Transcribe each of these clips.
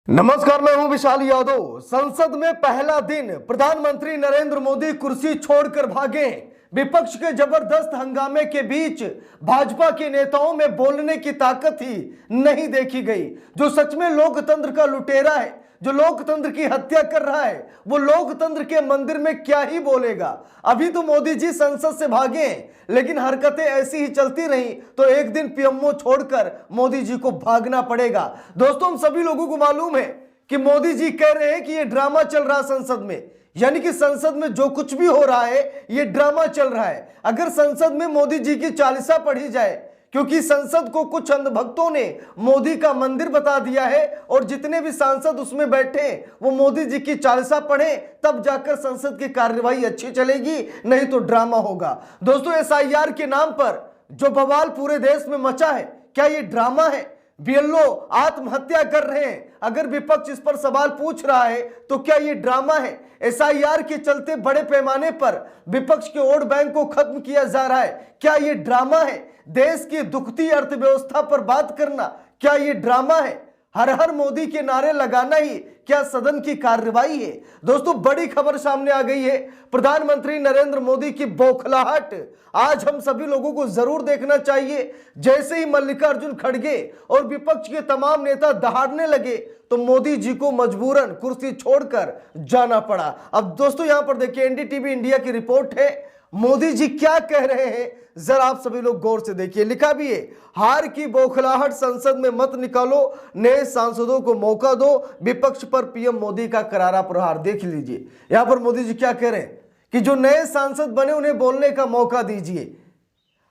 नमस्कार, मैं हूं विशाल यादव। संसद में पहला दिन, प्रधानमंत्री नरेंद्र मोदी कुर्सी छोड़कर भागे। विपक्ष के जबरदस्त हंगामे के बीच भाजपा के नेताओं में बोलने की ताकत ही नहीं देखी गई। जो सच में लोकतंत्र का लुटेरा है, जो लोकतंत्र की हत्या कर रहा है, वो लोकतंत्र के मंदिर में क्या ही बोलेगा। अभी तो मोदी जी संसद से भागे, लेकिन हरकतें ऐसी ही चलती रही तो एक दिन पीएमओ छोड़कर मोदी जी को भागना पड़ेगा। दोस्तों, हम सभी लोगों को मालूम है कि मोदी जी कह रहे हैं कि ये ड्रामा चल रहा है संसद में, यानी कि संसद में जो कुछ भी हो रहा है ये ड्रामा चल रहा है। अगर संसद में मोदी जी की चालीसा पढ़ी जाए, क्योंकि संसद को कुछ अंधभक्तों ने मोदी का मंदिर बता दिया है और जितने भी सांसद उसमें बैठे वो मोदी जी की चालीसा पढ़े, तब जाकर संसद की कार्यवाही अच्छी चलेगी, नहीं तो ड्रामा होगा। दोस्तों, एसआईआर के नाम पर जो बवाल पूरे देश में मचा है, क्या ये ड्रामा है? बीएलओ आत्महत्या कर रहे हैं, अगर विपक्ष इस पर सवाल पूछ रहा है तो क्या ये ड्रामा है? एसआईआर के चलते बड़े पैमाने पर विपक्ष के वोट बैंक को खत्म किया जा रहा है, क्या ये ड्रामा है? देश की दुखती अर्थव्यवस्था पर बात करना, क्या ये ड्रामा है? हर हर मोदी के नारे लगाना ही क्या सदन की कार्रवाई है? दोस्तों, बड़ी खबर सामने आ गई है। प्रधानमंत्री नरेंद्र मोदी की बौखलाहट आज हम सभी लोगों को जरूर देखना चाहिए। जैसे ही मल्लिकार्जुन खड़गे और विपक्ष के तमाम नेता दहाड़ने लगे तो मोदी जी को मजबूरन कुर्सी छोड़कर जाना पड़ा। अब दोस्तों, यहां पर देखिए, एनडीटीवी इंडिया की रिपोर्ट है। मोदी जी क्या कह रहे हैं जरा आप सभी लोग गौर से देखिए। लिखा भी है, हार की बौखलाहट संसद में मत निकालो, नए सांसदों को मौका दो, विपक्ष पर पीएम मोदी का करारा प्रहार। देख लीजिए यहां पर मोदी जी क्या कह रहे हैं कि जो नए सांसद बने उन्हें बोलने का मौका दीजिए।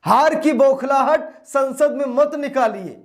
हार की बौखलाहट संसद में मत निकालिए।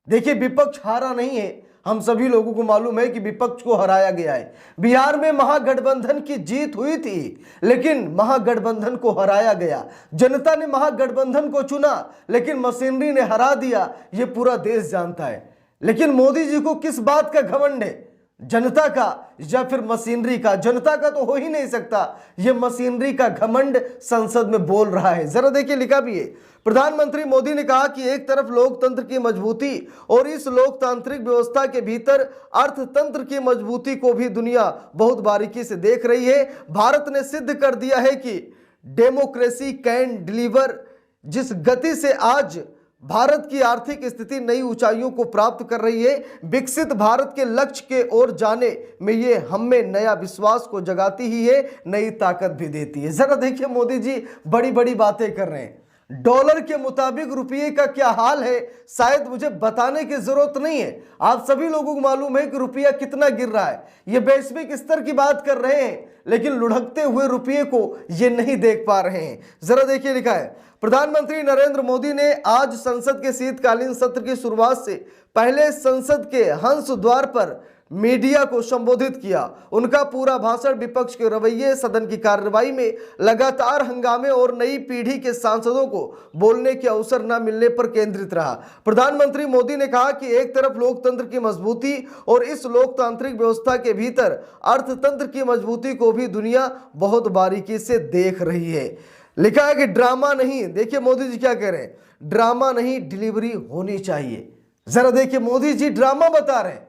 देखिए, विपक्ष हारा नहीं है, हम सभी लोगों को मालूम है कि विपक्ष को हराया गया है। बिहार में महागठबंधन की जीत हुई थी, लेकिन महागठबंधन को हराया गया। जनता ने महागठबंधन को चुना, लेकिन मशीनरी ने हरा दिया, ये पूरा देश जानता है। लेकिन मोदी जी को किस बात का घमंड है? जनता का या फिर मशीनरी का? जनता का तो हो ही नहीं सकता, ये मशीनरी का घमंड संसद में बोल रहा है। जरा देखिए, लिखा भी है, प्रधानमंत्री मोदी ने कहा कि एक तरफ लोकतंत्र की मजबूती और इस लोकतांत्रिक व्यवस्था के भीतर अर्थतंत्र की मजबूती को भी दुनिया बहुत बारीकी से देख रही है। भारत ने सिद्ध कर दिया है कि डेमोक्रेसी कैन डिलीवर। जिस गति से आज भारत की आर्थिक स्थिति नई ऊंचाइयों को प्राप्त कर रही है, विकसित भारत के लक्ष्य के ओर जाने में ये हमें नया विश्वास को जगाती ही है, नई ताकत भी देती है। जरा देखिए, मोदी जी बड़ी बड़ी बातें कर रहे हैं। डॉलर के मुताबिक रुपये का क्या हाल है शायद मुझे बताने की जरूरत नहीं है। आप सभी लोगों को मालूम है कि रुपया कितना गिर रहा है। ये वैश्विक स्तर की बात कर रहे हैं, लेकिन लुढ़कते हुए रुपये को ये नहीं देख पा रहे हैं। जरा देखिए, लिखा है, प्रधानमंत्री नरेंद्र मोदी ने आज संसद के शीतकालीन सत्र की शुरुआत से पहले संसद के हंस द्वार पर मीडिया को संबोधित किया। उनका पूरा भाषण विपक्ष के रवैये, सदन की कार्रवाई में लगातार हंगामे और नई पीढ़ी के सांसदों को बोलने के अवसर न मिलने पर केंद्रित रहा। प्रधानमंत्री मोदी ने कहा कि एक तरफ लोकतंत्र की मजबूती और इस लोकतांत्रिक व्यवस्था के भीतर अर्थतंत्र की मजबूती को भी दुनिया बहुत बारीकी से देख रही है। लिखा है कि ड्रामा नहीं। देखिए मोदी जी क्या कह रहे हैं, ड्रामा नहीं, डिलीवरी होनी चाहिए। जरा देखिए, मोदी जी ड्रामा बता रहे हैं।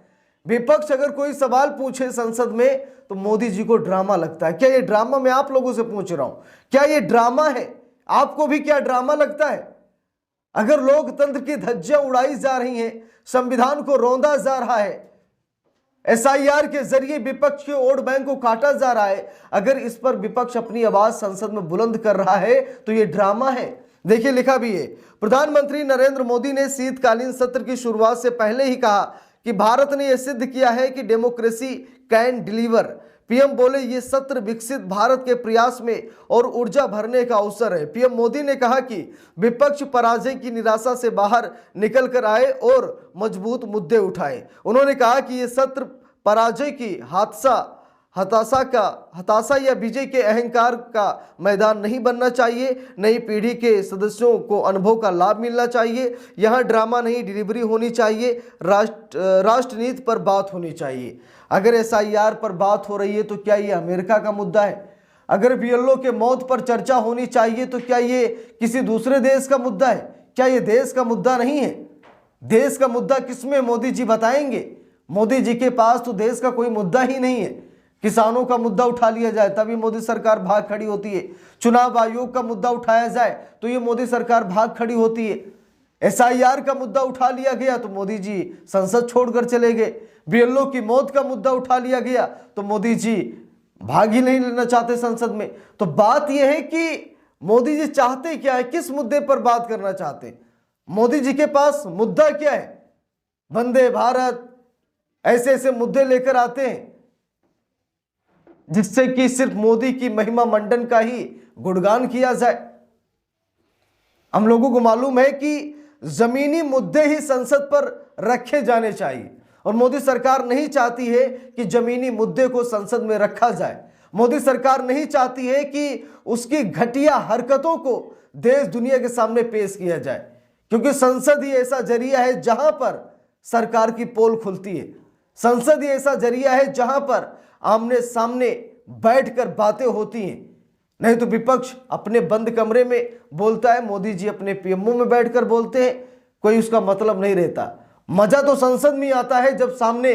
विपक्ष अगर कोई सवाल पूछे संसद में तो मोदी जी को ड्रामा लगता है। क्या ये ड्रामा? मैं आप लोगों से पूछ रहा हूं, क्या ये ड्रामा है? आपको भी क्या ड्रामा लगता है? अगर लोकतंत्र की धज्जियां उड़ाई जा रही हैं, संविधान को रौंदा जा रहा है, एसआईआर के जरिए विपक्ष के वोट बैंक को काटा जा रहा है, अगर इस पर विपक्ष अपनी आवाज संसद में बुलंद कर रहा है तो ये ड्रामा है। देखिए, लिखा भी है, प्रधानमंत्री नरेंद्र मोदी ने शीतकालीन सत्र की शुरुआत से पहले ही कहा कि भारत ने यह सिद्ध किया है कि डेमोक्रेसी कैन डिलीवर। पीएम बोले, ये सत्र विकसित भारत के प्रयास में और ऊर्जा भरने का अवसर है। पीएम मोदी ने कहा कि विपक्ष पराजय की निराशा से बाहर निकल कर आए और मजबूत मुद्दे उठाए। उन्होंने कहा कि ये सत्र पराजय की हताशा या विजय के अहंकार का मैदान नहीं बनना चाहिए। नई पीढ़ी के सदस्यों को अनुभव का लाभ मिलना चाहिए। यहाँ ड्रामा नहीं, डिलीवरी होनी चाहिए। राष्ट्रनीति पर बात होनी चाहिए। अगर एसआईआर पर बात हो रही है तो क्या ये अमेरिका का मुद्दा है? अगर बीएलओ के मौत पर चर्चा होनी चाहिए तो क्या ये किसी दूसरे देश का मुद्दा है? क्या ये देश का मुद्दा नहीं है? देश का मुद्दा किसमें? मोदी जी बताएंगे। मोदी जी के पास तो देश का कोई मुद्दा ही नहीं है। किसानों का मुद्दा उठा लिया जाए तभी मोदी सरकार भाग खड़ी होती है। चुनाव आयोग का मुद्दा उठाया जाए तो ये मोदी सरकार भाग खड़ी होती है। एसआईआर का मुद्दा उठा लिया गया तो मोदी जी संसद छोड़कर चले गए। बीएलओ की मौत का मुद्दा उठा लिया गया तो मोदी जी भाग ही नहीं लेना चाहते संसद में। तो बात यह है कि मोदी जी चाहते क्या है, किस मुद्दे पर बात करना चाहते हैं। मोदी जी के पास मुद्दा क्या है? वंदे भारत, ऐसे ऐसे मुद्दे लेकर आते हैं जिससे कि सिर्फ मोदी की महिमा मंडन का ही गुणगान किया जाए। हम लोगों को मालूम है कि जमीनी मुद्दे ही संसद पर रखे जाने चाहिए और मोदी सरकार नहीं चाहती है कि जमीनी मुद्दे को संसद में रखा जाए। मोदी सरकार नहीं चाहती है कि उसकी घटिया हरकतों को देश दुनिया के सामने पेश किया जाए, क्योंकि संसद ही ऐसा जरिया है जहां पर सरकार की पोल खुलती है। संसद ही ऐसा जरिया है जहां पर आमने सामने बैठकर बातें होती हैं। नहीं तो विपक्ष अपने बंद कमरे में बोलता है, मोदी जी अपने पीएमओ में बैठकर बोलते हैं, कोई उसका मतलब नहीं रहता। मजा तो संसद में आता है जब सामने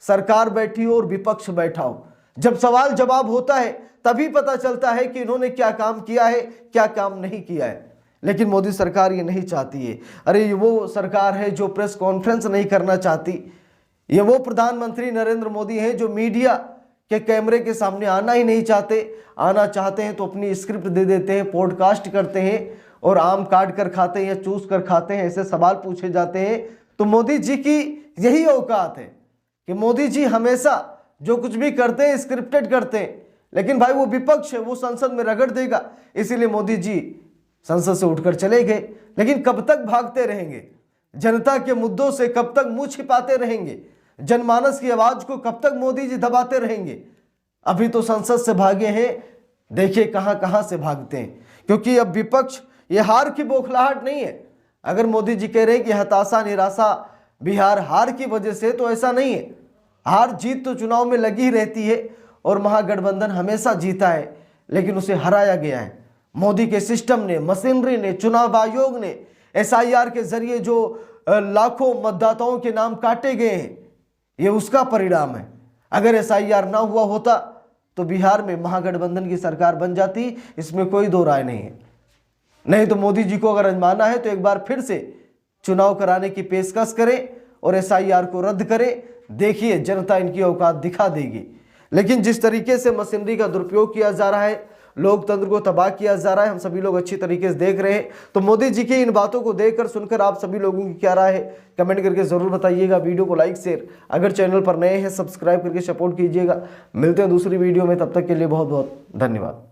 सरकार बैठी हो और विपक्ष बैठा हो। जब सवाल जवाब होता है तभी पता चलता है कि इन्होंने क्या काम किया है, क्या काम नहीं किया है। लेकिन मोदी सरकार ये नहीं चाहती है। अरे ये वो सरकार है जो प्रेस कॉन्फ्रेंस नहीं करना चाहती। ये वो प्रधानमंत्री नरेंद्र मोदी हैं जो मीडिया के कैमरे के सामने आना ही नहीं चाहते। आना चाहते हैं तो अपनी स्क्रिप्ट दे देते हैं, पॉडकास्ट करते हैं और आम काट कर खाते हैं या चूस कर खाते हैं, ऐसे सवाल पूछे जाते हैं। तो मोदी जी की यही औकात है कि मोदी जी हमेशा जो कुछ भी करते हैं स्क्रिप्टेड करते हैं। लेकिन भाई वो विपक्ष है, वो संसद में रगड़ देगा, इसीलिए मोदी जी संसद से उठकर चले गए। लेकिन कब तक भागते रहेंगे? जनता के मुद्दों से कब तक मुंह छिपाते रहेंगे? जनमानस की आवाज को कब तक मोदी जी दबाते रहेंगे? अभी तो संसद से भागे हैं, देखिए कहां कहां से भागते हैं। क्योंकि अब विपक्ष ये हार की बौखलाहट नहीं है। अगर मोदी जी कह रहे हैं कि हताशा निराशा बिहार हार की वजह से, तो ऐसा नहीं है। हार जीत तो चुनाव में लगी ही रहती है और महागठबंधन हमेशा जीता है, लेकिन उसे हराया गया है। मोदी के सिस्टम ने, मशीनरी ने, चुनाव आयोग ने, एसआईआर के जरिए जो लाखों मतदाताओं के नाम काटे गए हैं, ये उसका परिणाम है। अगर एसआईआर ना हुआ होता तो बिहार में महागठबंधन की सरकार बन जाती, इसमें कोई दो राय नहीं है। नहीं तो मोदी जी को अगर आजमाना है तो एक बार फिर से चुनाव कराने की पेशकश करें और एसआईआर को रद्द करें। देखिए जनता इनकी औकात दिखा देगी। लेकिन जिस तरीके से मशीनरी का दुरुपयोग किया जा रहा है, लोकतंत्र को तबाह किया जा रहा है, हम सभी लोग अच्छी तरीके से देख रहे हैं। तो मोदी जी की इन बातों को देखकर सुनकर आप सभी लोगों की क्या राय है, कमेंट करके जरूर बताइएगा। वीडियो को लाइक शेयर, अगर चैनल पर नए हैं सब्सक्राइब करके सपोर्ट कीजिएगा। मिलते हैं दूसरी वीडियो में, तब तक के लिए बहुत बहुत धन्यवाद।